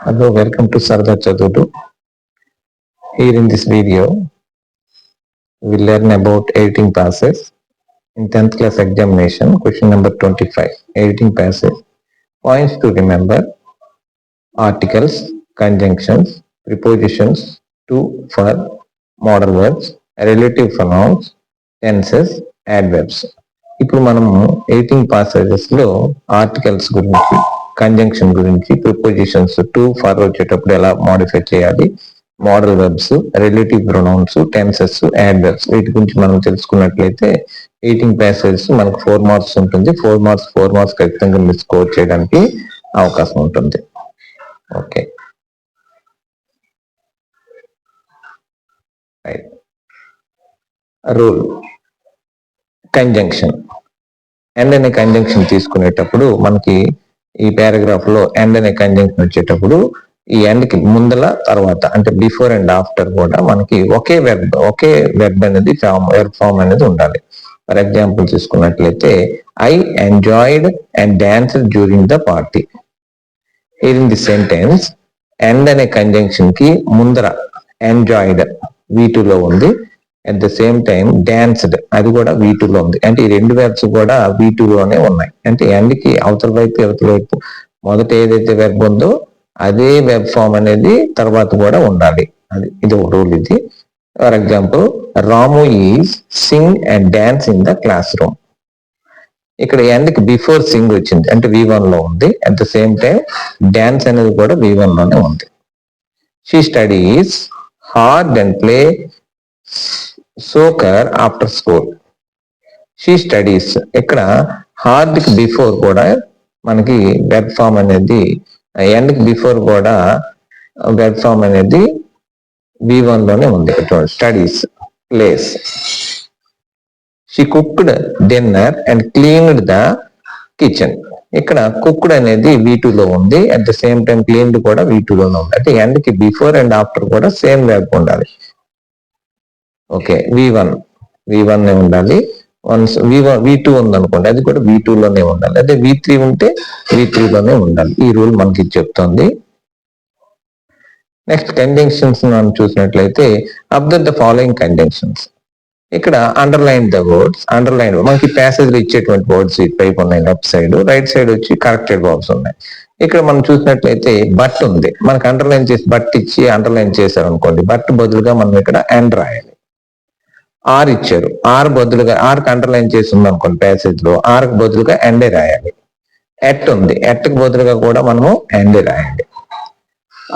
Hello, welcome to Sarda Chadudu. Here in this video, we learn about editing passes in 10th class examination, question number 25. Editing passes. Points to remember: articles, conjunctions, prepositions, to, for, modal verbs, relative pronouns, tenses, adverbs. ఇప్పుడు మనము editing passages లో articles గురించి, conjunction గురించి, prepositions to for వచ్చేటప్పుడు ఎలా modify చేయాలి, model verbs, relative pronounce, tenses, adverbs వీటి గురించి మనం తెలుసుకున్నట్లయితే ఎడిటింగ్ ప్యాసేజెస్ మనకు 4 మార్క్స్ ఉంటుంది. 4 మార్క్స్ ఖచ్చితంగా మీరు స్కోర్ చేయడానికి అవకాశం ఉంటుంది. Okay, right. Rule conjunction. And అనే కంజంక్షన్ తీసుకునేటప్పుడు మనకి ఈ పారాగ్రాఫ్ లో ఎండ్ అనే కంజంక్షన్ వచ్చేటప్పుడు ఈ ఎండ్ కి ముందల తర్వాత అంటే బిఫోర్ అండ్ ఆఫ్టర్ కూడా మనకి ఒకే వెర్బ్ అనేది వెర్బ్ ఫామ్ అనేది ఉండాలి. ఫర్ ఎగ్జాంపుల్ చూసుకున్నట్లయితే I enjoyed and dance during the party. Here in the sentence end అనే కంజంక్షన్ కి ముందర ఎంజాయిడ్ V2 లో ఉంది. At the same time danced అది కూడా V2 లో ఉంది. అంటే ఈ రెండు వెర్బ్స్ కూడా V2 లోనే ఉన్నాయి. అంటే ఎండ్ కి అవతల వైపు మొదట ఏదైతే వెర్బ్ ఉందో అదే వెర్బ్ ఫామ్ అనేది తర్వాత కూడా ఉండాలి. ఇది ఒక రూల్. ఇది for example Ramu is Singh and dance in the class room. ఇక్కడ ఎండ్ కి బిఫోర్ సింగ్ వచ్చింది అంటే V1 లో ఉంది. At the same time dance అనేది కూడా V1 లోనే ఉంది. She studies hard and play soccer after school. She studies ఇక్కడ హార్డ్ కి బిఫోర్ కూడా మనకి వెర్బ్ ఫామ్ అనేది ఎండ్ కి బిఫోర్ కూడా వెర్బ్ ఫామ్ అనేది V1 లోనే ఉంది. Studies, place. She cooked dinner and cleaned the kitchen. ఇక్కడ కుక్డ్ అనేది V2 లో ఉంది. At the same time cleaned కూడా V2 లోనే ఉంది. అంటే ఎండ్ కి బిఫోర్ అండ్ ఆఫ్టర్ కూడా సేమ్ వెర్బ్ ఉండాలి. ఓకే, V1 ఉండాలి. వన్స్ V2 ఉందనుకోండి అది కూడా V2 లోనే ఉండాలి. అదే V3 ఉంటే V3 లోనే ఉండాలి. ఈ రూల్ మనకి చెప్తుంది. నెక్స్ట్ కంజంక్షన్స్ మనం చూసినట్లయితే అబ్జర్వ్ ద ఫాలోయింగ్ కంజంక్షన్స్. ఇక్కడ అండర్లైన్ ద వర్డ్స్. అండర్లైన్ మనకి ప్యాసేజ్ లో ఇచ్చేటువంటి వర్డ్స్ ఇటువైపు ఉన్నాయి లెఫ్ట్ సైడ్, రైట్ సైడ్ వచ్చి కరెక్టెడ్ వర్డ్స్ ఉన్నాయి. ఇక్కడ మనం చూసినట్లయితే బట్ ఉంది. మనకి అండర్లైన్ చేసి బట్ ఇచ్చి అండర్లైన్ చేశారు అనుకోండి, బట్ బదులుగా మనం ఇక్కడ అండ్ రాయాలి. ఆర్ ఇచ్చారు, ఆర్ బదులుగా ఆర్కి అండర్లైన్ చేసి ఉంది అనుకోండి ప్యాసేజ్ లో, ఆర్కి బదులుగా ఎండే రాయాలి. ఎట్ ఉంది, ఎట్కి బదులుగా కూడా మనము ఎండే రాయాలి.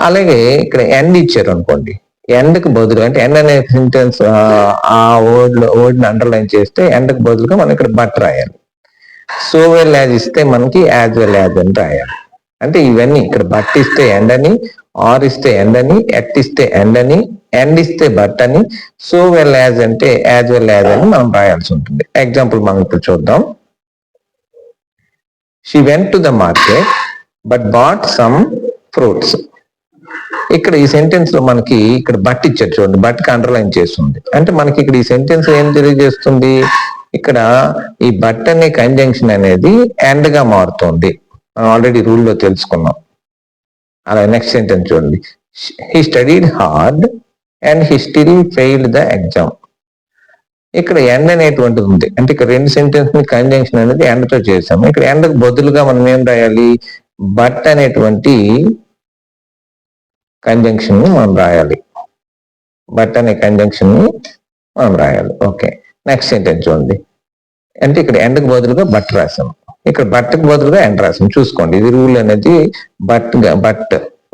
అలాగే ఇక్కడ ఎండ్ ఇచ్చారు అనుకోండి, ఎండ్కి బదులు అంటే ఎండ్ అనే సెంటెన్స్ ఆ వర్డ్ ని అండర్లైన్ చేస్తే ఎండ్కి బదులుగా మనం ఇక్కడ బట్ రాయాలి. సో వెల్ యాజ్ ఇస్తే మనకి యాజ్ వెల్ యాజ్ అని రాయాలి. అంటే ఇవన్నీ ఇక్కడ బట్ ఇస్తే ఎండ్ అని, ఆర్ ఇస్తే ఎండ్ అని, ఎట్ ఇస్తే ఎండ్ అని, ఎండ్ ఇస్తే బట్ అని, సో వెల్ యాజ్ అంటే యాజ్ వెల్ యాజ్ అని మనం రాయాల్సి ఉంటుంది. ఎగ్జాంపుల్ మనం ఇప్పుడు చూద్దాం. She went to the market but bat some fruits. ఇక్కడ ఈ సెంటెన్స్ లో మనకి ఇక్కడ బట్ ఇచ్చారు చూడండి, బట్ కి అండర్లైన్ చేస్తుంది. అంటే మనకి ఇక్కడ ఈ సెంటెన్స్ ఏం తెలియజేస్తుంది, ఇక్కడ ఈ బట్ అనే కంజంక్షన్ అనేది ఎండ్ గా మారుతుంది. మనం ఆల్రెడీ రూల్లో తెలుసుకున్నాం. అలా నెక్స్ట్ సెంటెన్స్ చూడండి, he studied hard and he still failed the exam. ఇక్కడ ఎండ్ అనేటువంటిది ఉంది. అంటే ఇక్కడ రెండు సెంటెన్స్ ని కంజంక్షన్ అనేది ఎండ్ తో చేసాము. ఇక్కడ ఎండ్ కు బదులుగా మనం ఏం రాయాలి, బట్ అనేటువంటి కంజంక్షన్ ని మనం రాయాలి. బట్ అనే కంజంక్షన్ ని మనం రాయాలి. ఓకే, నెక్స్ట్ సెంటెన్స్ చూడండి. అంటే ఇక్కడ ఎండ్ కు బదులుగా బట్ రాసాము, ఇక్కడ బట్ కు బదులుగా ఎండ్ రాసాము. చూసుకోండి, ఇది రూల్ అనేది బట్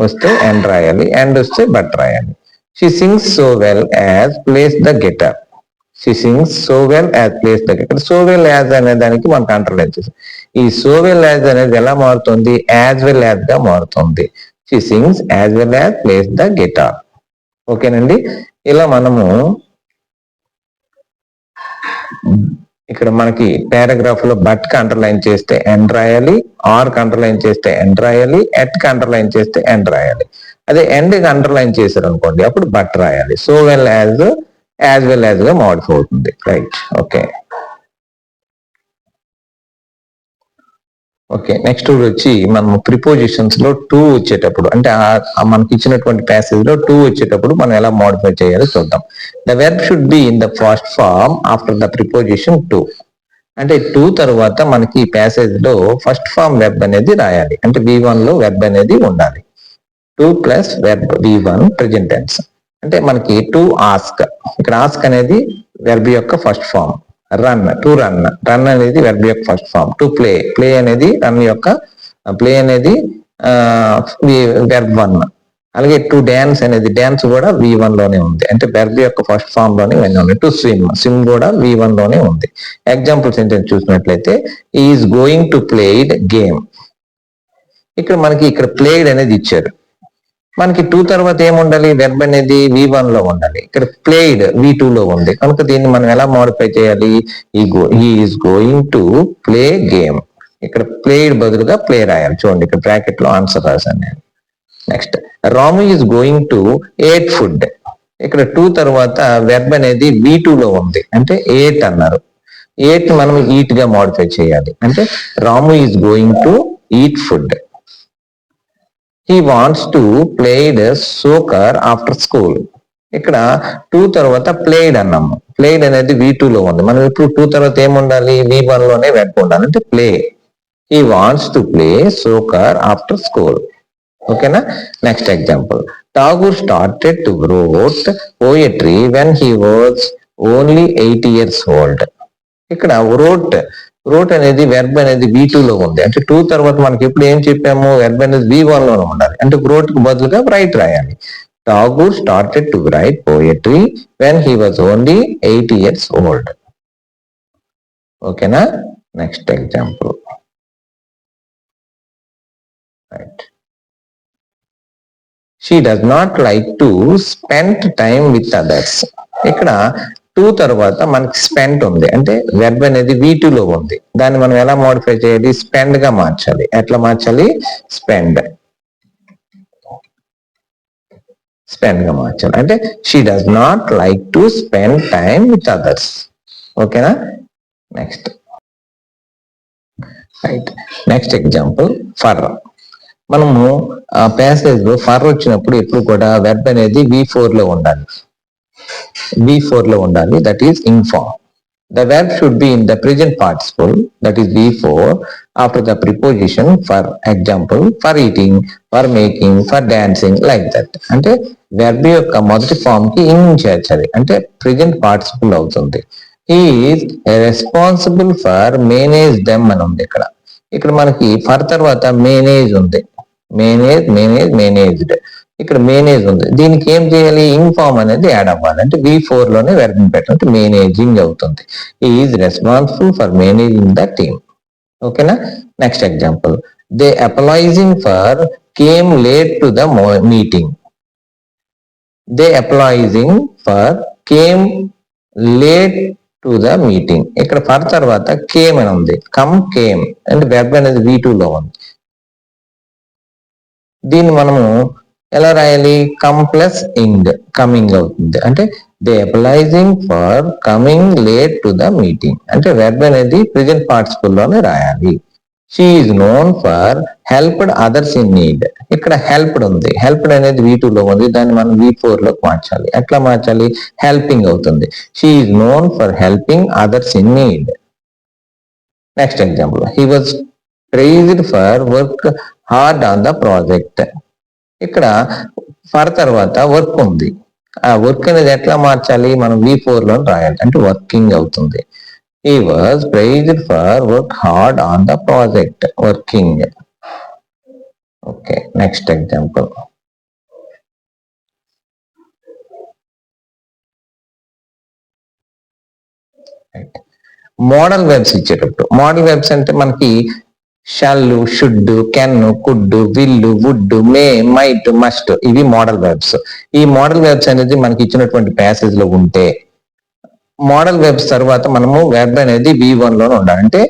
వస్తే ఎండ్ రాయాలి, ఎండ్ వస్తే బట్ రాయాలి. She sings so well as plays the guitar. She sings so well as plays the guitar. So well as అనే దానికి మనకు అండర్లైన్ చేసాం. ఈ సో వెల్ యాజ్ అనేది ఎలా మారుతుంది, యాజ్ వెల్ యాజ్ గా మారుతుంది. She sings as well as plays the guitar. ఓకేనండి. ఇలా మనము ఇక్కడ మనకి పారాగ్రాఫ్ లో బట్ కి అండర్లైన్ చేస్తే ఎండ్ రాయాలి, ఆర్ కి అండర్లైన్ చేస్తే ఎండ్ రాయాలి, ఎట్ కి అండర్లైన్ చేస్తే ఎండ్ రాయాలి. అదే ఎండ్ కి అండర్లైన్ చేశారు అనుకోండి అప్పుడు బట్ రాయాలి. So well as well as గా మోడిఫై అవుతుంది. రైట్. ఓకే. ఓకే, నెక్స్ట్ వచ్చి మనం ప్రిపోజిషన్స్ లో టూ వచ్చేటప్పుడు అంటే మనకి ఇచ్చినటువంటి ప్యాసేజ్ లో టూ వచ్చేటప్పుడు మనం ఎలా మోడిఫై చేయాలో చూద్దాం. The verb should be in the first form after the preposition to. అంటే టూ తర్వాత మనకి ఈ ప్యాసేజ్ లో ఫస్ట్ ఫార్మ్ వెర్బ్ అనేది రాయాలి. అంటే V1 లో వెర్బ్ అనేది ఉండాలి. To plus verb V1 present tense. అంటే మనకి టు ఆస్క్, ఇక్కడ ఆస్క్ అనేది వెర్బ్ యొక్క first form. Run, to run, run అనేది వెర్బ్ యొక్క first form. To play, play అనేది రన్ యొక్క ప్లే అనేది వెర్బ్ 1. అలాగే టు డాన్స్ అనేది డాన్స్ కూడా V1 లోనే ఉంది. అంటే వెర్బ్ యొక్క ఫస్ట్ ఫార్మ్ లోనే ఇవన్నీ ఉన్నాయి. టు స్విమ్, స్విమ్ కూడా V1 లోనే ఉంది. ఎగ్జాంపుల్ సెంటెన్స్ చూసినట్లయితే is going to played game. ఇక్కడ మనకి ఇక్కడ ప్లేడ్ అనేది ఇచ్చారు. మనకి టూ తర్వాత ఏముండాలి, వెర్బ్ అనేది V1 లో ఉండాలి. ఇక్కడ ప్లేడ్ V2 లో ఉంది కనుక దీన్ని మనం ఎలా మోడిఫై చేయాలి, he is going to play game. ఇక్కడ ప్లేడ్ బదులుగా ప్లే రాయాలి. చూడండి ఇక్కడ బ్రాకెట్ లో ఆన్సర్ రాశాను నేను. Next, Ramu is going to eight food. ఇక్కడ టూ తర్వాత వెర్బ్ అనేది V2 లో ఉంది. అంటే ఎయిట్ అన్నారు. ఎయిట్ మనం ఈట్ గా మోడిఫై చేయాలి. అంటే Ramu is going to eat food. He wants to played soccer after school. ఇక్కడ టూ తర్వాత ప్లేడ్ అన్నాము. ప్లేడ్ అనేది V2 లో ఉంది. మనం ఇప్పుడు టూ తర్వాత ఏముండాలి, V1 లోనే వెర్బ్ ఉండాలి. అంటే play. He wants to play soccer after school. ఓకేనా. Next example, Tagore started to wrote poetry when he was only 8 years old. ఇక్కడ wrote అనేది వెర్బ్ అనేది V2 లో ఉంది. అంటే టూ తర్వాత మనకి ఇప్పుడు ఏం చెప్పాము, వెర్బ్ అనేది V1 లోనే ఉండాలి. అంటే wrote కు బదులుగా రైట్ రాయాలి. Tagore started to write poetry when he was only 8 years old. ఓకేనా. Next example, right, she does not like to spend time with others. ఇక్కడ టూ తర్వాత మనకి స్పెండ్ ఉంది. అంటే వెర్బ్ అనేది V2 లో ఉంది. దాన్ని మనం ఎలా మోడిఫై చేయాలి, స్పెండ్ గా మార్చాలి. ఎట్లా మార్చాలి, స్పెండ్ గా మార్చాలి. అంటే she does not like to spend time with others. ఓకేనా. Next, right, next example, for. మనము ప్యాసేజ్ లో ఫర్ వచ్చినప్పుడు ఎప్పుడు కూడా వెర్బ్ అనేది V4 లో ఉండాలి. That is inform. The verb should be in the present participle, that is V4 after the preposition for. Example, for eating, for making, for dancing, like that. అంటే verb యొక్క మొదటి form కి in చేర్చాలి. అంటే present participle అవుతుంది. He is responsible for manage them అని ఉంది. ఇక్కడ మనకి ఫర్ తర్వాత మేనేజ్ ఉంది. మేనేజ్డ్. ఇక్కడ మేనేజ్ ఉంది. దీనికి ఏం చేయాలి, ఇన్ఫార్మ్ అనేది యాడ్ అవ్వాలి. అంటే V4 లోనే వెర్బ్ పెట్టాలంటే మేనేజింగ్ అవుతుంది. He is responsible for managing the team. ఓకేనా. Next example, they apologizing for came late to the meeting. They apologizing for came late to the meeting. ఇక్కడ ఫర్ తర్వాత came అని ఉంది. కేమ్ అంటే verb అనేది V2 లో ఉంది. దీన్ని మనము ఎలా రాయాలి, కమ్ ప్లస్ ఇంగ్, కమింగ్ అవుతుంది. అంటే they apologizing for coming late to the meeting. అంటే వెర్బ్ అనేది ప్రెజెంట్ పార్టిసిపల్ లోనే రాయాలి. She is known for helped others in need. ఇక్కడ హెల్ప్డ్ ఉంది. హెల్ప్డ్ అనేది V2 లో ఉంది. దాన్ని మనం V4 లోకి మార్చాలి. ఎట్లా మార్చాలి, హెల్పింగ్ అవుతుంది. She is known for helping others in need. Next example, he was praised for work hard on the project. ఇక్కడ ఫర్ తర్వాత వర్క్ ఉంది. ఆ వర్క్ అనేది ఎట్లా మార్చాలి, మనం V4 లో రాయాలి. అంటే వర్కింగ్ అవుతుంది. He was praised for work hard on the project, working. Okay, next example, model verbs ఇచ్చేటప్పుడు. మోడల్ వెర్బ్స్ అంటే మనకి shall, should, can, could, will, would, may, might, must, ఇవి మోడల్ వెర్బ్స్. ఈ మోడల్ వెర్బ్స్ అనేది మనకి ఇచ్చినటువంటి passage లో ఉంటే మోడల్ వెర్బ్స్ తర్వాత మనము వెర్బ్ అనేది V1 లోనే ఉండాలి. అంటే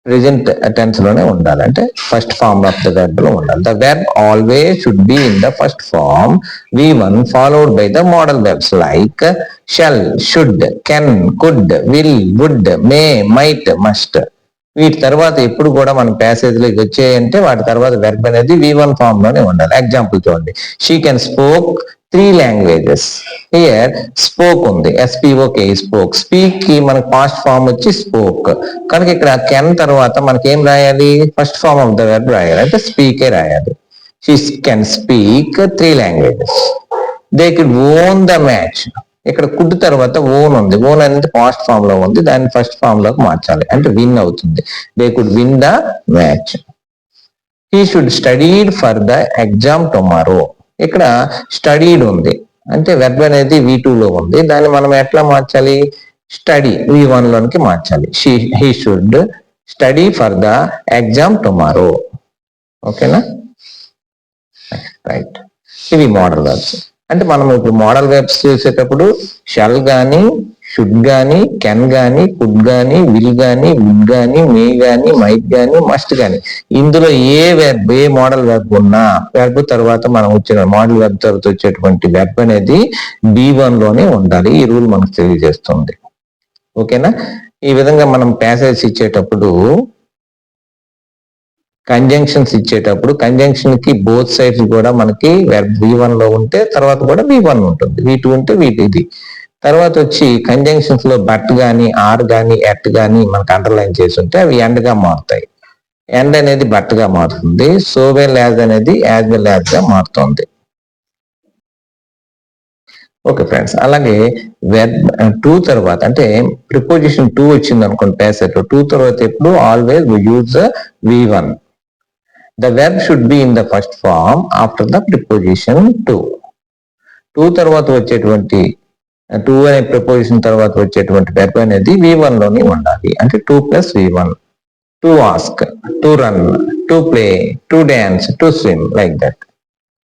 ప్రెజెంట్ టెన్స్ లోనే ఉండాలి. అంటే first form of the verb లో ఉండాలి. The verb always should be in the first form V1 followed by the model verbs like shall, should, can, could, will, would, may, might, must. వీటి తర్వాత ఎప్పుడు కూడా మన ప్యాసేజ్లోకి వచ్చాయంటే వాటి తర్వాత వెర్బ్ అనేది V1 ఫామ్ లోనే ఉండాలి. ఎగ్జాంపుల్ చూడండి, she can spoke 3 languages. Here spoke ఉంది, SPOK స్పోక్. స్పీక్ కి మనకి పాస్ట్ ఫామ్ వచ్చి స్పోక్, కనుక ఇక్కడ కెన్ తర్వాత మనకి ఏం రాయాలి, first form of the verb రాయాలి, అంటే స్పీకే రాయాలి. She can speak 3 languages. They could won the match. ఇక్కడ కుడ్ తర్వాత ఓన్ ఉంది, ఓన్ అనేది పాస్ట్ ఫామ్ లో ఉంది, దాన్ని ఫస్ట్ ఫామ్ లోకి మార్చాలి, అంటే విన్ అవుతుంది. They could win the match. He should studied for the exam tomorrow. ఇక్కడ స్టడీడ్ ఉంది, అంటే వెర్బ్ అనేది V2 లో ఉంది, దాన్ని మనం ఎట్లా మార్చాలి, స్టడీ V1 లోనికి మార్చాలి. He should study for the exam tomorrow. ఓకేనా, రైట్. ఇవి మోడల్ వెర్బ్స్. అంటే మనం ఇప్పుడు మోడల్ వెర్బ్స్ చూసేటప్పుడు షల్ గాని, షుడ్ గాని, కెన్ గాని, కుడ్ గాని, విల్ గాని, వుడ్ గాని, మే గాని, మైట్ గాని, మస్ట్ గాని, ఇందులో ఏ వెర్బ్, ఏ మోడల్ వెర్బ్ ఉన్నా వెర్బ్ తర్వాత మనం వచ్చిన మోడల్ వెర్బ్ తర్వాత వచ్చేటువంటి వెర్బ్ అనేది B1 లోనే ఉండాలి. ఈ రూల్ మనకు తెలియజేస్తుంది. ఓకేనా, ఈ విధంగా మనం ప్యాసేజ్ ఇచ్చేటప్పుడు, కంజంక్షన్స్ ఇచ్చేటప్పుడు కంజంక్షన్ కి బోత్ సైడ్స్ కూడా మనకి వెర్బ్ V1 లో ఉంటే తర్వాత కూడా V1 ఉంటుంది, V2 ఉంటే V2 ఇది. తర్వాత వచ్చి కంజంక్షన్స్ లో బట్ గాని, ఆర్ గాని, ఎట్ గాని మనకు అండర్లైన్ చేసి ఉంటే అవి ఎండ్ గా మారుతాయి. ఎండ్ అనేది బట్ గా మారుతుంది, సో వెల్ యాజ్ అనేది యాజ్ వెల్ యాజ్ గా మారుతుంది. ఓకే ఫ్రెండ్స్, అలాగే వెర్బ్ 2 తర్వాత అంటే ప్రిపోజిషన్ 2 వచ్చింది అనుకోండి ప్యాసేజ్ లో, 2 తర్వాత ఎప్పుడు always use V1. The verb should be in the first form after the preposition to. 2 తర్వాత వచ్చేటువంటి 2 అనే ప్రిపోజిషన్ తర్వాత వచ్చేటువంటి వెర్బ్ అనేది V1 లోనే ఉండాలి, అంటే 2 + V1. To ask, to run, to play, to dance, to swim, like that.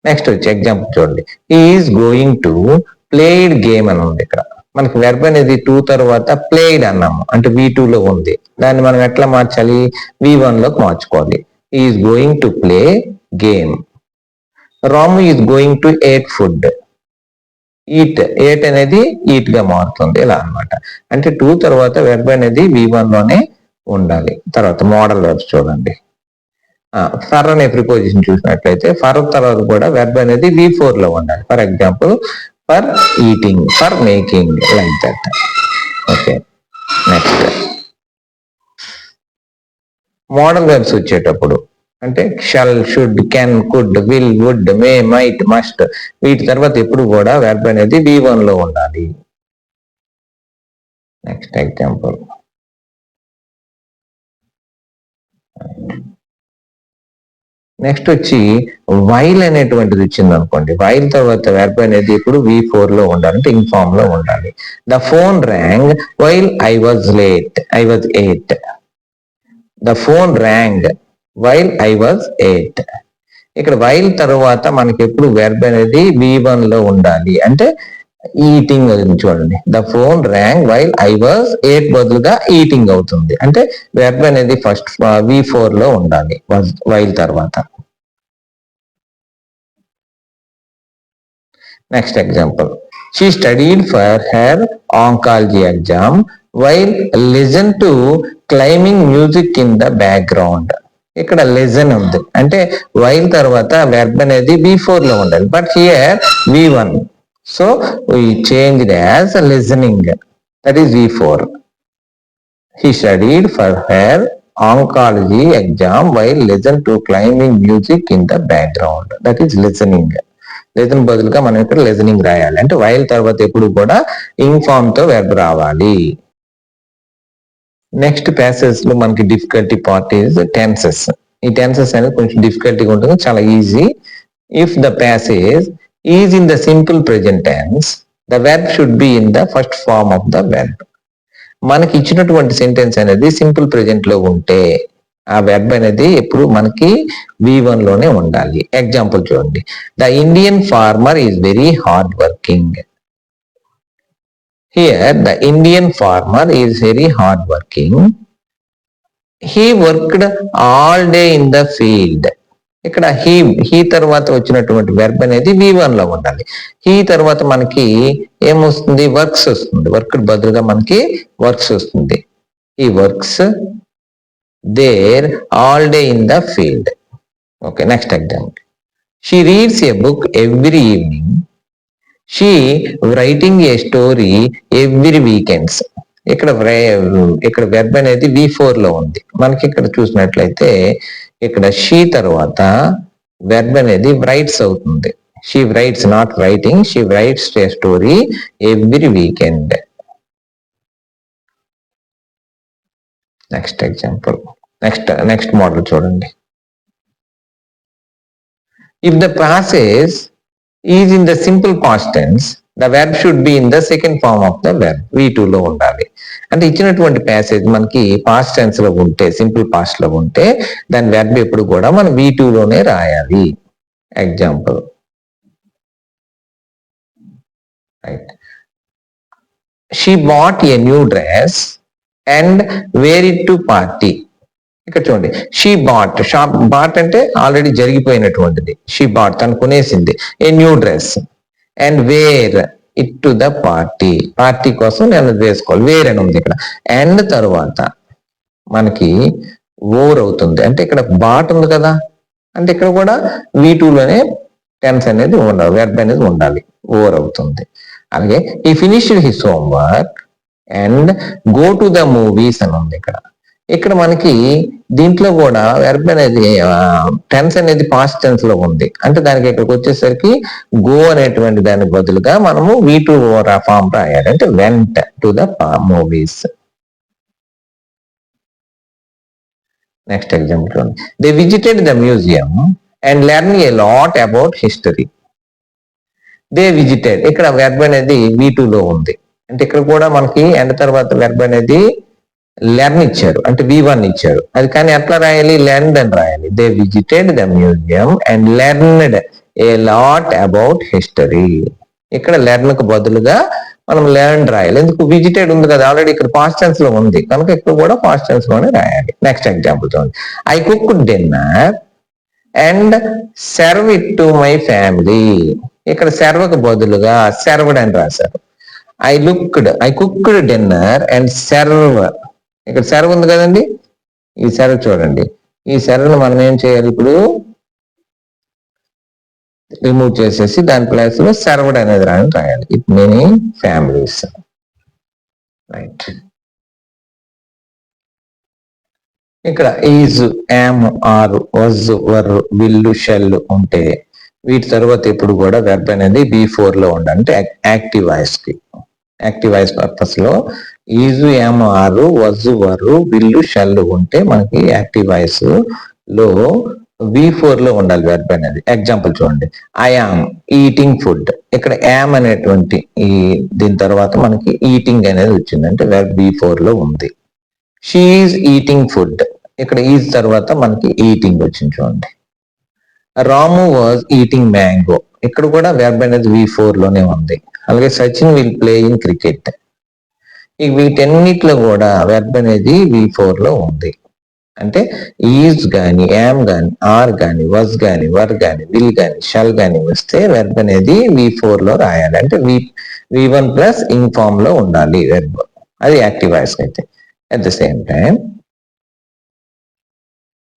Next వచ్చి ఎగ్జాంపుల్ చూడండి, he is going to played game అని ఉంది. ఇక్కడ మనకి వెర్బ్ అనేది 2 తర్వాత ప్లేడ్ అన్నాము, అంటే V2 లో ఉంది, దాన్ని మనం ఎట్లా మార్చాలి, V1 లోకి మార్చుకోవాలి. He is going to play game. Ramu is going to eat food. Eat అనేది eat గా మారుతుంది, ఇలా అన్నమాట. అంటే 2 తర్వాత వెర్బ్ అనేది V1 లోనే ఉండాలి. తర్వాత మోడల్ వెర్బ్స్ చూడండి, ఫర్ అనే ప్రిపోజిషన్ చూసినట్లయితే ఫర్ తర్వాత కూడా వెర్బ్ అనేది V4 లో ఉండాలి. For example, for eating, for making, like that. Okay, next model verbs వచ్చేటప్పుడు అంటే shall, should, can, could, will, would, may, might, must, వీటి తర్వాత ఎప్పుడు కూడా వెర్బ్ అనేది V1 లో ఉండాలి. నెక్స్ట్ ఎగ్జాంపుల్, నెక్స్ట్ వచ్చి వైల్ అనేటువంటిది వచ్చింది అనుకోండి, వైల్ తర్వాత వెర్బ్ అనేది ఇప్పుడు V4 లో ఉండాలి, అంటే ఇన్ ఫామ్ లో ఉండాలి. The phone rang while I was late, I was 8. The phone rang while I was 8. ఇక్కడ వైల్ తర్వాత మనకి ఎప్పుడు వెర్బ్ అనేది V1 లో ఉండాలి, అంటే ఈటింగ్ అది చూడండి. The phone rang while I was 8 బదులుగా ఈటింగ్ అవుతుంది, అంటే వెర్బ్ అనేది ఫస్ట్ V4 లో ఉండాలి వైల్ తర్వాత. Next example, she studied for her oncology exam while listen to climbing music in the background. ఇక్కడ లిజన్ ఉంది, అంటే వైల్ తర్వాత వెర్బ్ అనేది V4 లో ఉండాలి, but here V1, so we changed as listening, that is V4. He studied for her oncology exam while listened to climbing music in the background, that is listening. Listen బదులుగా మనం ఇక్కడ listening రాయాలి, అంటే while తర్వాత ఎప్పుడు కూడా ing form తో verb రావాలి. నెక్స్ట్ ప్యాసేజ్ లో మనకి డిఫికల్టీ పార్ట్ ఈజ్ టెన్సెస్. ఈ టెన్సెస్ అనేది కొంచెం డిఫికల్టీగా ఉంటుంది, చాలా easy. If the passage is in the simple present tense, the verb should be in the first form of the verb. మనకి ఇచ్చినటువంటి సెంటెన్స్ అనేది సింపుల్ ప్రెజెంట్ లో ఉంటే ఆ వెర్బ్ అనేది ఎప్పుడు మనకి V1 లోనే ఉండాలి. ఎగ్జాంపుల్ చూడండి, the Indian farmer is very hard working. Here the Indian farmer is very hard working. He worked all day in the field. ఇక్కడ he తర్వాత వచ్చినటువంటి వెర్బ్ అనేది V1 లో ఉండాలి. he తర్వాత మనకి ఏమొస్తుంది, వర్క్స్ వస్తుంది, వర్క్ బదులుగా మనకి వర్క్స్ వస్తుంది. he works, there all day in the field. Okay, next example. She reads a book every evening. She writing a story every weekends. ఇక్కడ వెర్బ్ అనేది V4 లో ఉంది. మనకి ఇక్కడ చూసినట్లయితే ఇక్కడ షీ తర్వాత వెర్బ్ అనేది రైట్స్ అవుతుంది. She rights, not writing, she rights A story every weekend. Next example, next model చూడండి. If the passage is in the simple past tense, the verb should be in the second form of the verb. V2 లో ఉండాలి. అంటే ఇచ్చినటువంటి passage మనకి past tense లో ఉంటే, simple past లో ఉంటే దాని వెర్బ్ ఎప్పుడు కూడా మనం V2 లోనే రాయాలి. Example, right, she bought a new dress and wear it to party. ఇక్కడ చూడండి, షీ బాట్, షాప్ బాట్ అంటే ఆల్రెడీ జరిగిపోయినటువంటిది. షీ బాట్, తను కొనేసింది a new dress and wear it to the party. Party కోసం నేను వేసుకోవాలి, వేర్ అని ఉంది ఇక్కడ. అండ్ తర్వాత మనకి ఓవర్ అవుతుంది, అంటే ఇక్కడ బాట్ ఉంది కదా, అంటే ఇక్కడ కూడా V2 లోనే టెన్స్ అనేది ఉండాలి, వెర్బ్ అనేది ఉండాలి, ఓవర్ అవుతుంది. అలాగే ఈ finished his homework and go to the movies అని ఉంది ఇక్కడ. ఇక్కడ మనకి దీంట్లో కూడా వెర్బ్ అనేది టెన్స్ అనేది పాస్ట్ టెన్స్ లో ఉంది. అంటే దానికి ఇక్కడికి వచ్చేసరికి గో అనేటువంటి దానికి బదులుగా మనము V2 ఫామ్ రాయాలి, అంటే went to the movies. Next example చూడండి. They visited the museum and learn a lot about history. They visited, ఇక్కడ వెర్బ్ అనేది V2 లో ఉంది. అంటే ఇక్కడ కూడా మనకి ఎండ్ తర్వాత వెర్బ్ అనేది లెర్న్ ఇచ్చారు, అంటే V1 ఇచ్చారు. అది కానీ ఎట్లా రాయాలి, లెర్న్డ్ అని రాయాలి. They visited the museum and learned A lot about history. ఇక్కడ లెర్న్ కు బదులుగా మనం లెర్న్ రాయాలి, ఎందుకు విజిటెడ్ ఉంది కదా ఆల్రెడీ, ఇక్కడ పాస్ట్ టెన్స్ లో ఉంది కనుక ఇక్కడ కూడా పాస్ట్ టెన్స్ లోనే రాయాలి. నెక్స్ట్ ఎగ్జాంపుల్ చూడండి. I cook dinner and serve it to my family. ఇక్కడ సర్వ్కు బదులుగా సర్వ్డ్ అని రాశారు. I cooked dinner and serve, ఇక్కడ సర్వ్ ఉంది కదండి, ఈ సర్వ్ చూడండి, ఈ సర్వ్ను మనం ఏం చేయాలి, ఇప్పుడు రిమూవ్ చేసేసి దాని ప్లేస్ లో సర్వ్డ్ అనేది రాయాలి. It many families, right. ఇక్కడ is, am, are, was, were, will, shall ఉంటే వీటి తర్వాత ఎప్పుడు కూడా వెర్బ్ అనేది B4 లో ఉండాలి, అంటే యాక్టివ్ వాయిస్ కి. యాక్టివ్ వాయిస్ పర్పస్ లో ఈజు, యామ్, ఆరు, వజ్, వరు, విల్లు, షెల్ ఉంటే మనకి యాక్టివ్ వాయిస్ లో V4 లో ఉండాలి వెర్బ్ అనేది. ఎగ్జాంపుల్ చూడండి. I am eating food. ఇక్కడ యామ్ అనేటువంటి దీని తర్వాత మనకి ఈటింగ్ అనేది వచ్చింది, అంటే వెర్బ్ B4 లో ఉంది. షీ ఈజ్ ఈటింగ్ ఫుడ్, ఇక్కడ ఈజ్ తర్వాత మనకి ఈటింగ్ వచ్చింది చూడండి. రాము వాజ్ ఈటింగ్ మ్యాంగో, ఇక్కడ కూడా వెర్బ్ అనేది V4 లోనే ఉంది. అలాగే Sachin will play in cricket. వీటన్నిటిలో కూడా వెర్బ్ అనేది V4 లో ఉంది. అంటే ఈజ్ గాని, యామ్ గాని, ఆర్ గాని, వజ్ గాని, వర్ గాని, విల్ గాని, షల్ గాని వస్తే వెర్బ్ అనేది V4 లో రాయాలి, అంటే V1 ప్లస్ ఇన్ ఫామ్ లో ఉండాలి వెర్బ్, అది యాక్టివ్ వాయిస్ అయితే. At the same time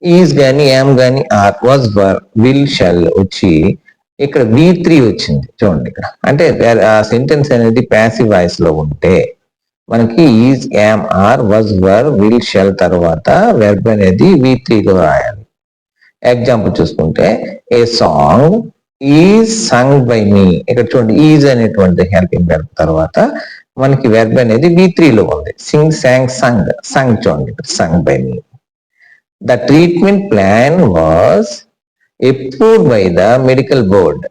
is గాని, యామ్ గాని, are, was, were, will, shall వచ్చి ఇక్కడ V3 వచ్చింది చూడండి ఇక్కడ. అంటే ఆ సెంటెన్స్ అనేది ప్యాసివ్ వాయిస్ లో ఉంటే మనకి is, am, are, was, were, will, shall తర్వాత వెర్బ్ అనేది V3 లో రాయాలి. ఎగ్జాంపుల్ చూసుకుంటే a song is sung by me. ఇక్కడ చూడండి, ఈజ్ అనేటువంటి హెల్పింగ్ వెర్బ్ తర్వాత మనకి వెర్బ్ అనేది V3 లో ఉంది. సింగ్, సాంగ్, సంగ్. సంగ్ చూడండి, సంగ్ by me. The treatment plan was approved by the medical board.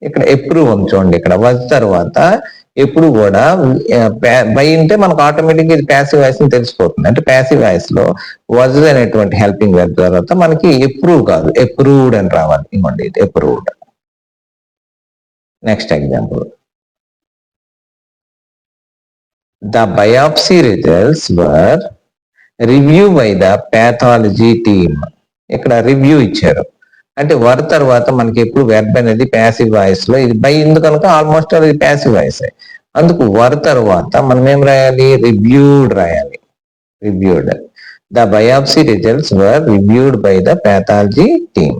ఇక్కడ అప్రూవ్ ఉంది చూడండి, ఇక్కడ వజ్ తర్వాత ఎప్పుడు కూడా బై అంటే మనకు ఆటోమేటిక్ ఇది ప్యాసివ్ వాయిస్ అని తెలిసిపోతుంది. అంటే ప్యాసివ్ వాయిస్ లో వజ్ అనేటువంటి హెల్పింగ్ వెర్బ్ తర్వాత మనకి అప్రూవ్ కాదు, అప్రూవ్డ్ అని రావాలి. ఇవ్వండి, ఇది approved. Next example. The biopsy results were review by the pathology team. ఇక్కడ రివ్యూ ఇచ్చారు, అంటే వర్ తర్వాత మనకి ఎప్పుడు వెర్బ్ అనేది ప్యాసివ్ వాయిస్ లో, ఇది బై ఉంది కనుక ఆల్మోస్ట్ అది ప్యాసివ్ వాయిస్. అందుకు వర్ తర్వాత మనం ఏం రాయాలి, రివ్యూడ్ రాయాలి, reviewed. The biopsy results were reviewed by the pathology team.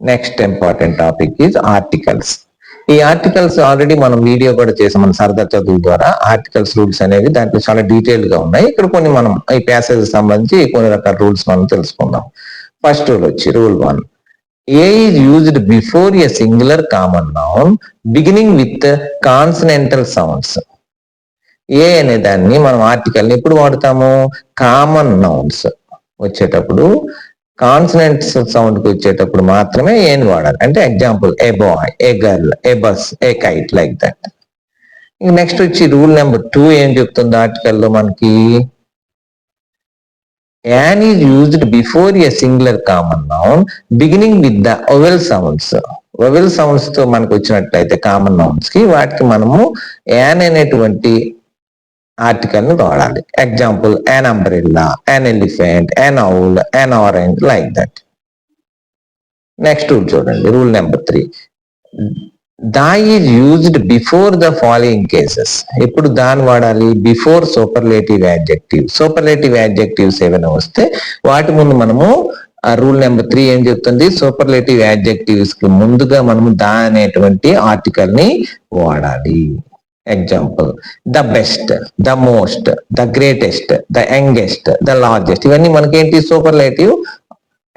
Next important topic is articles. ఈ ఆర్టికల్స్ ఆల్రెడీ మనం వీడియో కూడా చేసాం మన సరదా చదువు ద్వారా. ఆర్టికల్స్ రూల్స్ అనేవి దాంట్లో చాలా డీటెయిల్ గా ఉన్నాయి. ఇక్కడ కొన్ని మనం ఈ ప్యాసేజ్ సంబంధించి కొన్ని రకాల రూల్స్ మనం తెలుసుకుందాం. ఫస్ట్ రూల్ వచ్చి rule 1, a is used before a singular common noun beginning with consonantal sounds. A అనే దాన్ని మనం ఆర్టికల్ ని ఎప్పుడు వాడతాము? కామన్ నౌన్స్ వచ్చేటప్పుడు, కాన్సనెంట్స్ సౌండ్ కి వచ్చేటప్పుడు మాత్రమే ఏని వాడాలి. అంటే example a boy, a girl, a bus, a kite, like that. Next వచ్చి రూల్ నెంబర్ 2 ఏం చెప్తుంది ఆర్టికల్లో మనకి? An is used before a singular common noun beginning with the vowel sounds. Vowel sounds తో మనకు వచ్చినట్లయితే కామన్ నౌన్స్ కి వాటికి మనము యాన్ అనేటువంటి ఆర్టికల్ ని వాడాలి. Example an umbrella, an elephant, an owl, an orange, like that. Next rule చూడండి, rule number 3, the is used before the following cases. ఎప్పుడు దాన్ని వాడాలి? Before superlative adjective. Superlative adjectives ఏమైనా వస్తే వాటి ముందు మనము రూల్ నెంబర్ 3 ఏం చెప్తుంది? సూపర్లేటివ్ యాడ్జెక్టివ్స్ కి ముందుగా మనము దా అనేటువంటి ఆర్టికల్ ని వాడాలి. Example the best, the most, the greatest, the youngest, the largest. ఇవన్నీ మనకేంటి? Superlative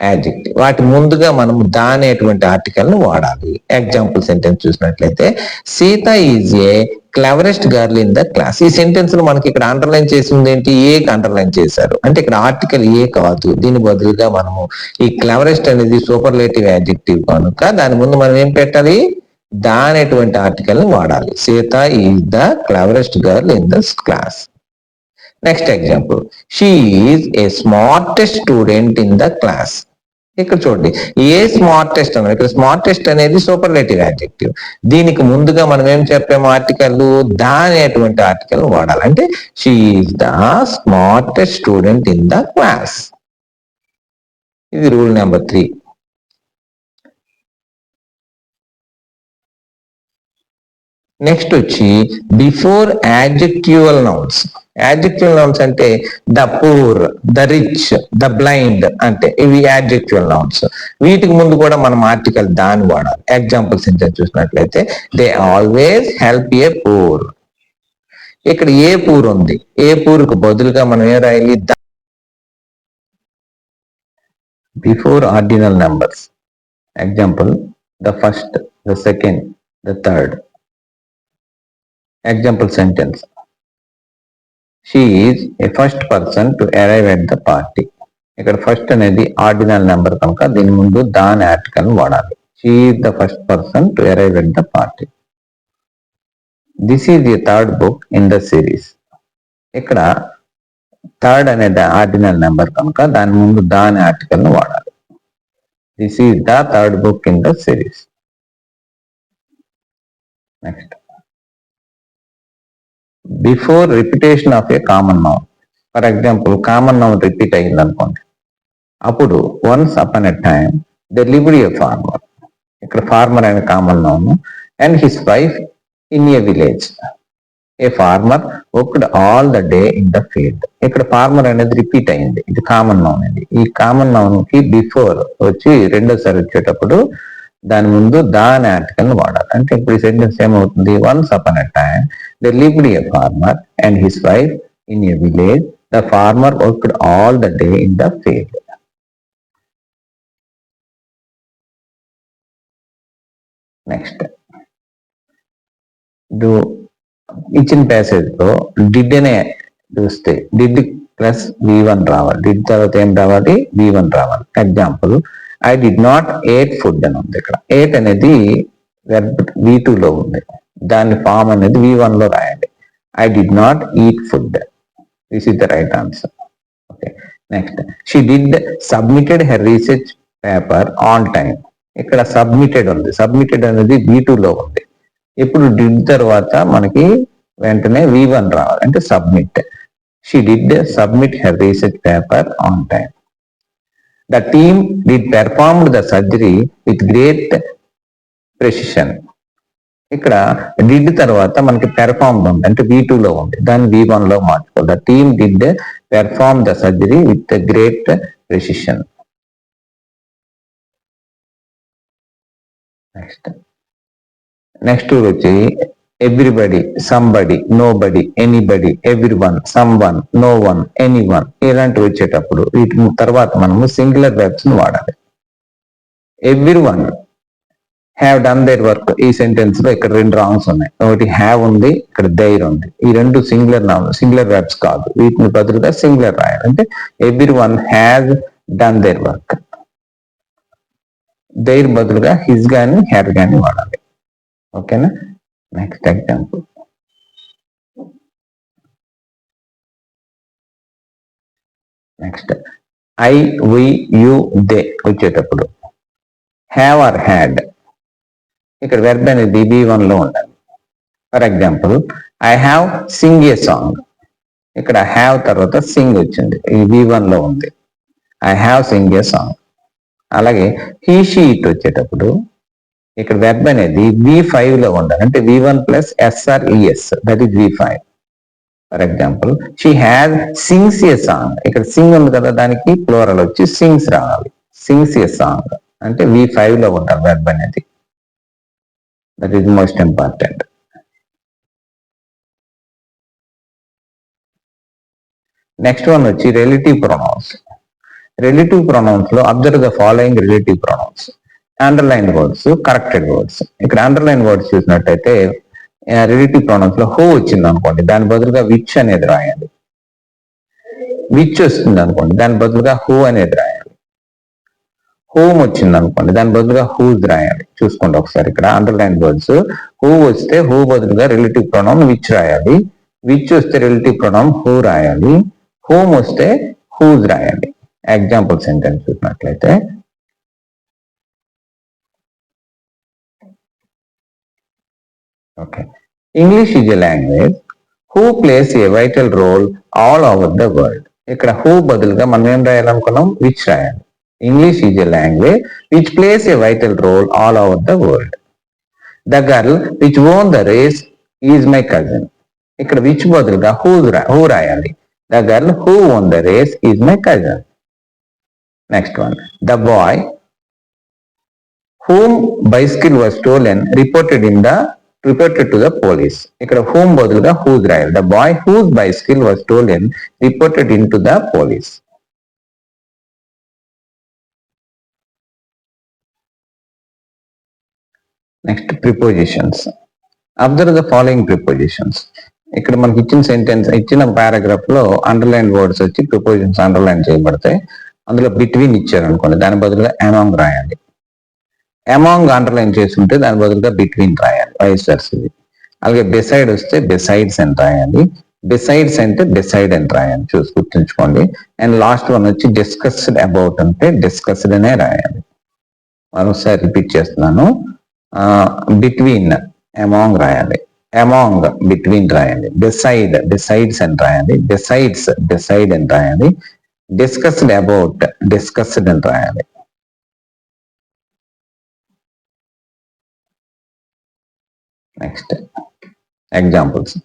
adjective. వాటి ముందుగా మనం దా అనేటువంటి ఆర్టికల్ ని వాడాలి. ఎగ్జాంపుల్ సెంటెన్స్ చూసినట్లయితే Sita is a cleverest girl in the class. ఈ సెంటెన్స్ లో మనకి ఇక్కడ అండర్లైన్ చేసింది ఏంటి? ఏ అండర్లైన్ చేశారు. అంటే ఇక్కడ ఆర్టికల్ ఏ కాదు, దీని బదులుగా మనము ఈ క్లెవరెస్ట్ అనేది సూపర్లేటివ్ యాడ్జెక్టివ్ కనుక దాని ముందు మనం ఏం పెట్టాలి? దా అనేటువంటి ఆర్టికల్ ని వాడాలి. Sita is the cleverest girl in the class. Next example, she is a smartest student in the class. ఇక్కడ చూడండి, ఏ స్మార్టెస్ట్ అన్నది, ఇక్కడ స్మార్టెస్ట్ అనేది సూపర్లేటివ్ యాడ్జెక్టివ్. దీనికి ముందుగా మనం ఏం చెప్పాము? ఆర్టికల్ దా అనేటువంటి ఆర్టికల్ వాడాలి. అంటే she is the smartest student in the class. ఇది రూల్ నెంబర్ 3. నెక్స్ట్ వచ్చి before adjectival nouns. Adjectival nouns అంటే the poor, the rich, the blind, అంటే ఇవి యాడ్జెక్టివల్ నౌన్స్. వీటికి ముందు కూడా మనం ఆర్టికల్ దాన్ని వాడాలి. ఎగ్జాంపుల్ సెంటెన్స్ చూసినట్లయితే they always help a poor. ఇక్కడ ఏ పూర్ ఉంది, ఏ పూర్కు బదులుగా మనం ఏం రాయాలి? Before ordinal numbers. Example the first, the second, the third. Example sentence, she is a first person to arrive at the party. ఇక్కడ first అనేది ordinal number కనుక దీని ముందు దాని ఆర్టికల్ వాడాలి. She is the first person to arrive at the party. This is the third book in the series. ఇక్కడ third అనేది ordinal number కనుక దాని ముందు దాని ఆర్టికల్ ను వాడాలి. This is the third book in the series. Next, before repetition of a common noun. For example common noun repeat అయింది అనుకోండి, అప్పుడు once upon a time they lived a farmer. ఇక్కడ ఫార్మర్ అనే common noun. And his wife in a village. A farmer worked all the day in the field. ఇక్కడ farmer అనేది repeat అయింది, ఇది common noun. ఇది ఈ కామన్ నౌన్ కి before వచ్చి రెండోసారి వచ్చేటప్పుడు దాని ముందు దాని ఆర్టికల్ వాడాలి. అంటే ఇప్పుడు ఈ సెంటెన్స్ ఏమవుతుంది? Once upon a time they lived a farmer and his wife in a village. The farmer worked all the day in the field. Next, ఇచ్చిన ప్యాసేజ్ లో డిడ్ అనే చూస్తే డిడ్ ప్లస్ V1 రావాలి. డిడ్ తర్వాత ఏం రావాలి? V1 రావాలి. Example I did not eight food అని ఉంది. ఇక్కడ ఎయిట్ అనేది వెర్బ్ V2 లో ఉంది, దాని ఫామ్ అనేది V1 లో రాయండి. I did not eat food. This is the right answer. Okay, next, she did submitted her research paper on time. ఇక్కడ సబ్మిటెడ్ ఉంది, సబ్మిటెడ్ అనేది V2 లో ఉంది. ఇప్పుడు డిడ్ తర్వాత మనకి వెంటనే V1 రావాలి, అంటే submit. She did submit her research paper on time. The team did performed the surgery with great precision. ఇక్కడ డిడ్ తర్వాత మనకి పెర్ఫార్మ్ ఉంది అంటే V2 లో ఉంది, దాన్ని V1 లో మార్చుకోవాలి. The team did perform the surgery with great precision. Next వచ్చి everybody, somebody, nobody, anybody, everyone, someone, no one, anyone ఇలాంటివి వచ్చేటప్పుడు వీటి తర్వాత మనము సింగులర్ వెర్బ్స్ వాడాలి. Everyone have done their work. ఈ సెంటెన్స్ లో ఇక్కడ రెండు రాంగ్స్ ఉన్నాయి. ఒకటి హ్యావ్ ఉంది, ఇక్కడ దైర్ ఉంది. ఈ రెండు సింగులర్ వెర్బ్స్ కాదు, వీటిని బదులుగా సింగులర్ రాయాలి. అంటే everyone has done their work. Their బదులుగా హిజ్ గాని హ్యాడ్ గాని వాడాలి. ఓకేనా? Next example. Next I, we, you, they వచ్చేటప్పుడు హ్యావ్ ఆర్ హ్యాడ్, ఇక్కడ వెర్బ్ అనేది B1 లో ఉండాలి. For example I have sing a song, ఇక్కడ హ్యావ్ తర్వాత సింగ్ వచ్చింది, ఇది B1 లో ఉంది. I have sing a song. అలాగే హీ, షీ, ఇట్ వచ్చేటప్పుడు ఇక్కడ వెర్బ్ అనేది V5 లో ఉండాలి. అంటే V1 plus SRES, that is V5. For example she has sings a song, ఇక్కడ సింగ్ ఉంది కదా, దానికి ప్లోరల్ వచ్చి సింగ్స్ రావాలి. సింగ్స్ ఏ సాంగ్ అంటే V5 లో ఉండాలి వెర్బ్ అనేది. That is most important. Next one వచ్చి రిలేటివ్ ప్రొనౌన్స్. రిలేటివ్ ప్రొనౌన్స్ లో observe the following relative pronounce. Underline words, corrected words. ఇక్కడ అండర్లైన్ వర్డ్స్ చూసినట్టయితే రిలేటివ్ ప్రొనౌన్స్ లో హూ వచ్చింది అనుకోండి, దాని బదులుగా విచ్ అనేది రాయాలి. విచ్ వస్తుంది అనుకోండి, దాని బదులుగా హూ అనేది రాయాలి. హోమ్ వచ్చింది అనుకోండి, దాని బదులుగా హూజ్ రాయాలి. చూసుకోండి ఒకసారి, ఇక్కడ అండర్లైన్ వర్డ్స్ హూ వస్తే హూ బదులుగా రిలేటివ్ ప్రొనౌన్ విచ్ రాయాలి. విచ్ వస్తే రిలేటివ్ ప్రొనౌన్ హూ రాయాలి. హోమ్ వస్తే హూజ్ రాయాలి. ఎగ్జాంపుల్ సెంటెన్స్ చూసినట్లయితే okay, English is a language who plays a vital role all over the world. ఇక్కడ హూ బదులుగా మనం ఏం రాయాలనుకున్నాం, విచ్ రాయాలి. English is a language which plays a vital role all over the world. The girl which won the race is my cousin. ఇక్కడ which బదులుగా who రాయాలి. The girl who won the race is my cousin. Next one. The boy whom bicycle was stolen reported to the police. ఇక్కడ whom బదులుగా whose రాయాలి. The boy whose bicycle was stolen reported into the police. Next prepositions. Observe the following prepositions. ఇక్కడ మనకి ఇచ్చిన sentence, ఇచ్చిన paragraph లో underline words వచ్చి prepositions underline చేయబడతాయి. అందులో బిట్వీన్ ఇచ్చారనుకోండి, దాని బదులుగా అమాంగ్ రాయాలి. అమాంగ్ అండర్లైన్ చేస్తుంటే దాని బదులుగా బిట్వీన్ రాయాలి, వైస్ వర్సా. అలాగే బిసైడ్ వస్తే బిసైడ్స్ అని రాయాలి. బిసైడ్స్ అంటే బిసైడ్ అని రాయాలి, చూసి గుర్తుంచుకోండి. అండ్ లాస్ట్ వన్ వచ్చి డిస్కస్డ్ అబౌట్ అంటే డిస్కస్డ్ అనే రాయాలి. మరోసారి రిపీట్ చేస్తున్నాను. బిట్వీన్ అమాంగ్ రాయాలి, అమాంగ్ బిట్వీన్ రాయాలి, డిసైడ్స్ అని రాయాలి, డిసైడ్ అని రాయాలి, డిస్కస్డ్ అబౌట్ డిస్కస్డ్ అని రాయాలి. Next examples.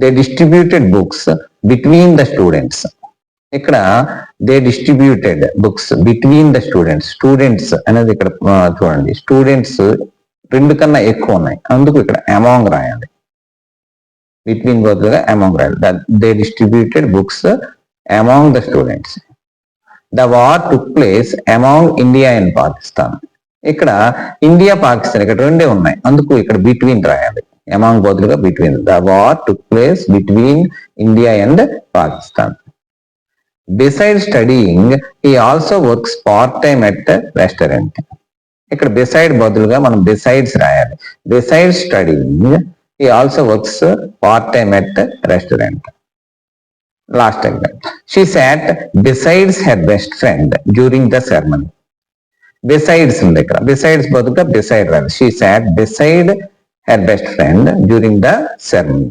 They distributed books between the students. ఇక్కడ they distributed books between the students అనేది ఇక్కడ చూడండి, స్టూడెంట్స్ రెండు కన్నా ఎక్కువ ఉన్నాయి, అందుకు ఇక్కడ అమాంగ్ రాయాలి. బిట్వీన్ బదులుగా అమాంగ్ రాయాలి. They distributed books among the students. The war took place among India and Pakistan. ఇక్కడ ఇండియా పాకిస్తాన్ ఇక్కడ రెండే ఉన్నాయి, అందుకు ఇక్కడ బిట్వీన్ రాయాలి. అమాంగ్ బదులుగా between. The war took place between India and Pakistan. Beside studying he also works part time at restaurant. ఇక్కడ beside బదులుగా మనం బిసైడ్స్ రాయాలి. Beside studying he also works part time at restaurant. Last example. She sat besides her best friend during the ceremony. Besides ఉంది ఇక్కడ, besides బదులుగా beside రాయాలి. She sat beside her best friend during the ceremony.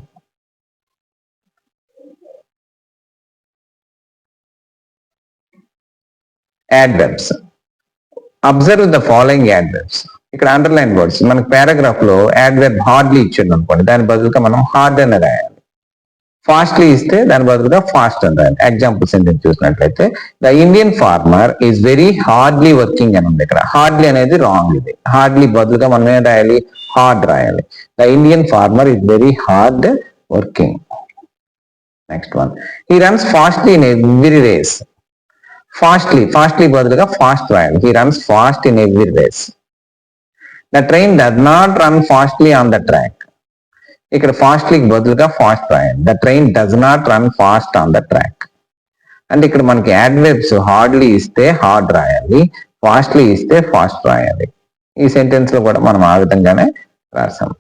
Adverbs. Observe the following adverbs. ఇక్కడ underline words మనకి paragraph లో adverb hardly ఇచ్చిండు అనుకోండి, దాని బదులుగా మనం హార్డ్ అని రాయాలి. ఫాస్ట్లీ ఇస్తే దాని బదులుగా ఫాస్ట్ అని రాయాలి. ఎగ్జాంపుల్ సెంటెన్స్ చూసినట్లయితే the Indian farmer is very hardly working అని ఉంది. ఇక్కడ హార్డ్లీ అనేది రాంగ్. ఇది హార్డ్లీ బదులుగా మనం ఏం రాయాలి, హార్డ్ రాయాలి. The Indian farmer is very hard working. Next one, he runs fastly in every race. Fastly బదులుగా ఫాస్ట్ రాయాలి. He runs fast in every race. The train does not run fastly on the track. ఇక్కడ ఫాస్ట్లీకి బదులుగా fast రాయాలి. The train does not run fast on the track. అంటే ఇక్కడ మనకి adverbs hardly ఇస్తే హార్డ్ రాయాలి, ఫాస్ట్లీ ఇస్తే ఫాస్ట్ రాయాలి. ఈ సెంటెన్స్ లో కూడా మనం ఆ విధంగానే రాసాం.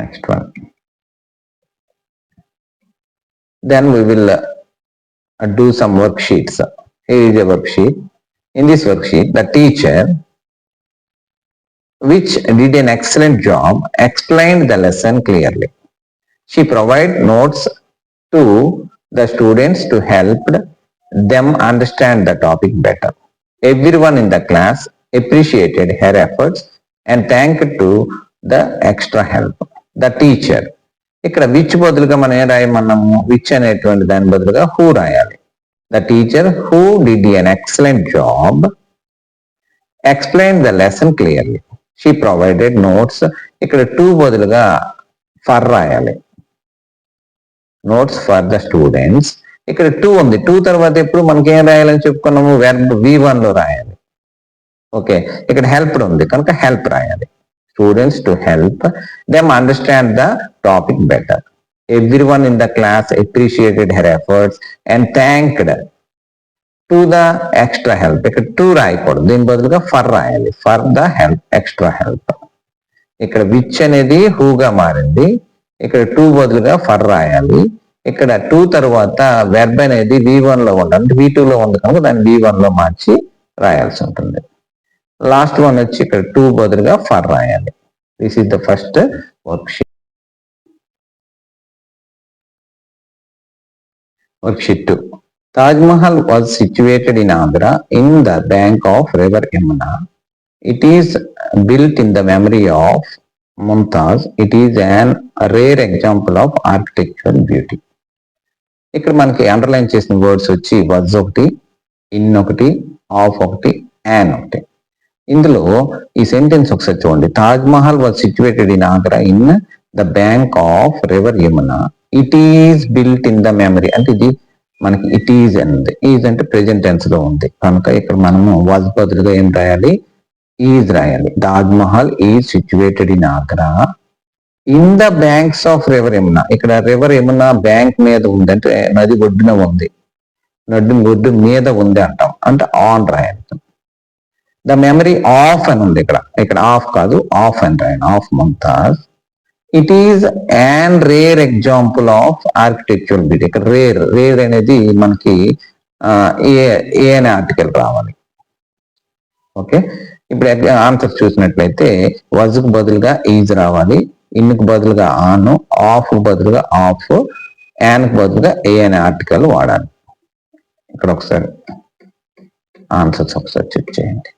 Next one, then we will do some worksheets. Here is a worksheet. In this worksheet, the teacher, which did an excellent job, explained the lesson clearly. She provided notes to the students to help them understand the topic better. Everyone in the class appreciated her efforts and thanked to the extra help. The teacher, ఇక్కడ which బదులుగా మనం ఏం రాయమన్నాము, which అనేటువంటి దాని బదులుగా who రాయాలి. The teacher who did an excellent job explain the lesson clearly. She provided notes, ఇక్కడ to బదులుగా ఫర్ రాయాలి. నోట్స్ ఫర్ ద స్టూడెంట్స్, ఇక్కడ టూ ఉంది. టూ తర్వాత ఎప్పుడు మనకి ఏం రాయాలని చెప్పుకున్నాము, వెర్బ్ V1 లో రాయాలి. ఓకే, ఇక్కడ హెల్ప్ ఉంది కనుక హెల్ప్ రాయాలి. Students to help them understand the topic better. Everyone in the class appreciated her efforts and thanked to the extra help. ఇక్కడ టు రాయకూడదు, దీని బదులుగా ఫర్ రాయాలి. For the help, extra help. ఇక్కడ విచ్ అనేది హూగా మారింది, ఇక్కడ టు బదులుగా ఫర్ రాయాలి. ఇక్కడ టు తర్వాత వెర్బ్ అనేది V1 లో ఉండాలి, V2 లో ఉంది కనుక దాన్ని V1 లో మార్చి రాయాల్సి ఉంటుంది. లాస్ట్ వన్ వచ్చి ఇక్కడ టు బదులుగా ఫర్ రాయాలి. This is the first worksheet. Worksheet 2. Taj Mahal was situated in Agra in the bank of river Yamuna. It is built in the memory of Mumtaz. It is an rare example of architectural beauty. ఇక్కడ మనకి underline చేసిన words వచ్చి was ఒకటి, in ఒకటి, of ఒకటి, an ఒకటి. ఇందులో ఈ సెంటెన్స్ ఒకసారి చూడండి. Taj Mahal was situated in Agra in the bank of river Yamuna. It is built in the memory, అంటే ఇది మనకి ఇట్ ఈజ్ అంది. ఈజ్ అంటే ప్రెజెంట్ టెన్స్ లో ఉంది కనుక ఇక్కడ మనము వాజ్ బదులుగా ఏం రాయాలి, ఈజ్ రాయాలి. Taj Mahal is situated in Agra in the banks of river Yamuna. ఇక్కడ రివర్ యమునా బ్యాంక్ మీద ఉంది అంటే నది ఒడ్డున ఉంది, నది ఒడ్డు మీద ఉంది అంటాం, అంటే ఆన్ రాయాలి. ద మెమరీ ఆఫ్ అని ఉంది, ఇక్కడ ఆఫ్ కాదు ఆఫ్ అని రాయండి, of Mumtaz. It is an rare example of architectural beauty. ఇక్కడ రేర్ అనేది మనకి ఏ అనే ఆర్టికల్ రావాలి. ఓకే, ఇప్పుడు ఆన్సర్ చూసినట్లయితే వజ్ కు బదులుగా ఈజ్ రావాలి, ఇన్ కు బదులుగా ఆన్, ఆఫ్ కు బదులుగా ఆఫ్, యాన్ కు బదులుగా ఏ అనే ఆర్టికల్ వాడాలి. ఇక్కడ ఒకసారి ఆన్సర్స్ ఒకసారి చెక్ చేయండి.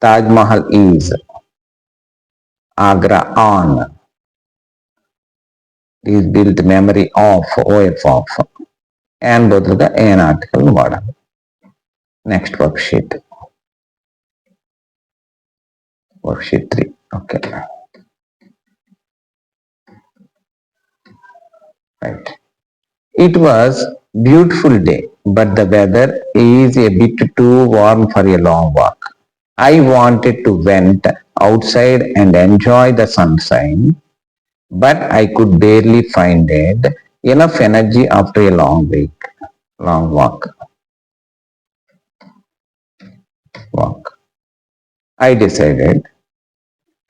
Taj Mahal is, Agra on, is built memory of, OF of, and బదులుగా ఏన్ ఆర్టికల్ వాడాలి. Next worksheet 3. Okay, right. It was beautiful day but the weather is a bit too warm for a long walk. I wanted to went outside and enjoy the sunshine, but I could barely find enough energy after a long walk. I decided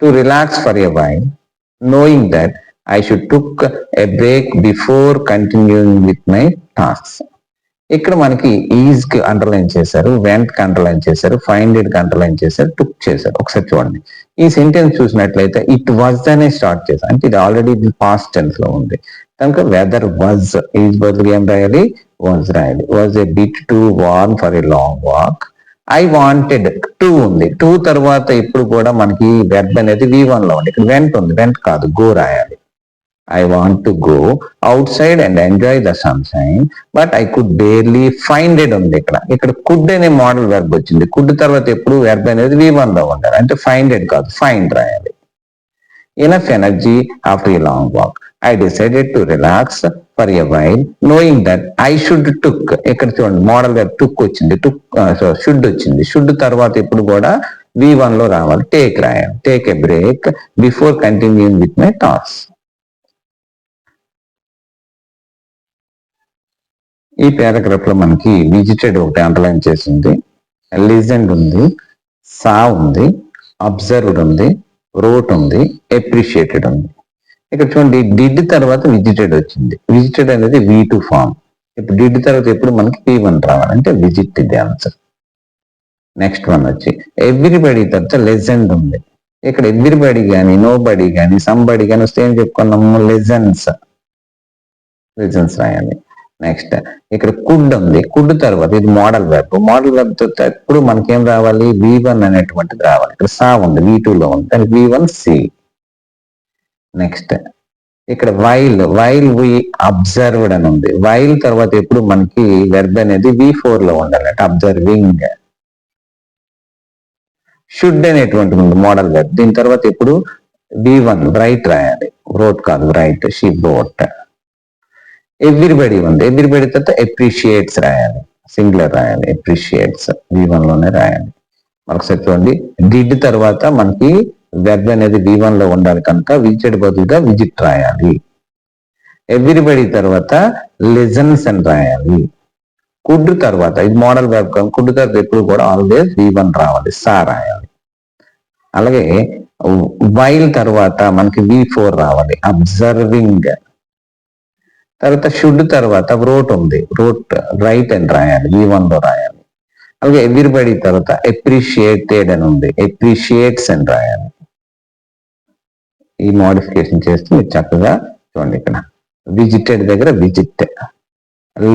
to relax for a while, knowing that I should took a break before continuing with my tasks. ఇక్కడ మనకి is కి underline చేశారు, vent కి underline చేశారు, find it కి underline చేశారు, టుక్ చేశారు. ఒకసారి చూడండి, ఈ సెంటెన్స్ చూసినట్లయితే ఇట్ వాజ్ అనే స్టార్ట్ చేశారు, అంటే ఇది ఆల్రెడీ పాస్ట్ టెన్స్ లో ఉంది కనుక వెదర్ వాజ్, ఈజ్ బదులు ఏం రాయాలి, వాజ్ రాయాలి. Was a bit too warm for a long walk. I wanted to ఉంది. టు తర్వాత ఇప్పుడు కూడా మనకి వెర్బ్ అనేది V1 లో ఉంది. ఇక్కడ వెంట్ ఉంది, వెంట్ కాదు, గో రాయాలి. I want to go out side and enjoy the sunshine but I could barely find it ఉంది. ఇక్కడ కుడ్ అనే మోడల్ వెర్బ్ వచ్చింది. కుడ్ తర్వాత ఎప్పుడు వెర్బ్ అనేది V1 లో ఉండాలి. అంటే ఫైండ్ ఇట్ కాదు, ఫైండ్ రాయాలి. Enough energy after a long walk. I decided to relax for a while, knowing that I should took. ఇక్కడ చూడండి మోడల్ వెర్బ్ టుక్ వచ్చింది, షుడ్ వచ్చింది. షుడ్ తర్వాత ఇప్పుడు కూడా V1 లో రావాలి. టేక్ రాయాలి. Take a break before continuing with my task. ఈ పారాగ్రాఫ్ లో మనకి విజిటెడ్ ఒకటి అండర్లైన్ చేసింది, లిజెండ్ ఉంది, సా ఉంది, అబ్జర్వ్డ్ ఉంది, రోట్ ఉంది, అప్రిషియేటెడ్ ఉంది. ఇక్కడ చూడండి డిడ్ తర్వాత విజిటెడ్ వచ్చింది. విజిటెడ్ అనేది V2 ఫామ్. ఇప్పుడు డిడ్ తర్వాత ఎప్పుడు మనకి P1 రావాలంటే విజిట్ ఇది ఆన్సర్. నెక్స్ట్ వన్ వచ్చి ఎవ్రీబడి తర్వాత లెజెండ్ ఉంది. ఇక్కడ ఎవ్రీబడి కానీ నో బడి కానీ సంబడి కానీ వస్తే ఏం చెప్పుకున్నాము, లెజెన్స్ రాయాలి. నెక్స్ట్ ఇక్కడ కుడ్ ఉంది. కుడ్ తర్వాత ఇది మోడల్ వెర్బ్. మోడల్ వెర్బ్ ఎప్పుడు మనకేం రావాలి, V1 అనేటువంటిది రావాలి. ఇక్కడ సా ఉంది, V2 లో ఉంది, దానికి V1 సి. నెక్స్ట్ ఇక్కడ వైల్ వి అబ్జర్వ్డ్ అని ఉంది. వైల్ తర్వాత ఎప్పుడు మనకి వెర్బ్ అనేది V4 లో ఉండాలి, అంటే అబ్జర్వింగ్. షుడ్ అనేటువంటి ఉంది మోడల్ వెర్బ్. దీని తర్వాత ఎప్పుడు V1 రైట్ రాయాలి, రోట్ కాదు, రైట్, షీ రోట్. ఎవ్రీబడి ఉంది. ఎవ్రీబడి తర్వాత అప్రిషియేట్స్ రాయాలి, సింగులర్ రాయాలి, అప్రిషియేట్స్ V1 లోనే రాయాలి. మరొకసారి చూడండి, డిడ్ తర్వాత మనకి వెర్బ్ అనేది V1 లో ఉండాలి కనుక విజిటెడ్ బదులుగా విజిట్ రాయాలి. ఎవ్రీబడి తర్వాత లిజన్స్ అని రాయాలి. కుడ్ తర్వాత ఇది మోడల్ వెర్బ్, కుడ్ తర్వాత ఎప్పుడు కూడా ఆల్వేస్ V1 రావాలి, సా రాయాలి. అలాగే వైల్ తర్వాత మనకి V4 రావాలి, అబ్జర్వింగ్. తర్వాత షుడ్ తర్వాత రోట్ ఉంది, రోట్ రైట్ అని రాయాలి, V1 లో రాయాలి. అలాగే ఎవ్రీబడి తర్వాత అప్రిషియేటెడ్ అని ఉంది, అప్రిషియేట్స్ అని రాయాలి. ఈ మోడిఫికేషన్ చేస్తే మీరు చక్కగా చూడండి. ఇక్కడ విజిటెడ్ దగ్గర విజిట్,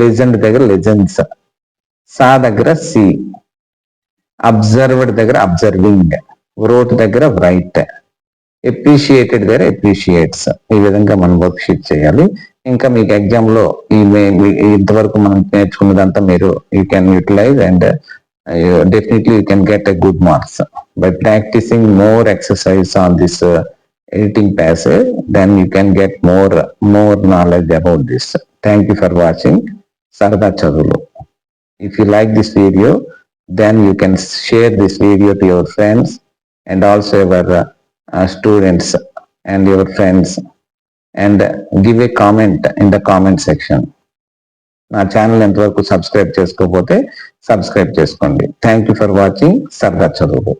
లిజెండ్ దగ్గర లిజెన్స్, సా దగ్గర సి, అబ్జర్వ్డ్ దగ్గర అబ్జర్వింగ్, రోట్ దగ్గర రైట్, అప్రిషియేటెడ్ దగ్గర అప్రిషియేట్స్. ఈ విధంగా మనం వర్క్ షీట్ చేయాలి. ఇంకా మీకు ఎగ్జామ్ లో ఇంతవరకు మనం నేర్చుకున్నదంతా మీరు you can utilize and definitely you can get a good marks by practicing more exercise on this editing passage. Then you can get more knowledge about this. Thank you for watching Sarada Chadulu. If you like this video, then you can share this video to your friends and also your students and your friends, and give a comment in the comment section. నా channel ఎంతవరకు subscribe చేసుకోకపోతే subscribe చేసుకోండి. Thank you for watching సరదా చదువు.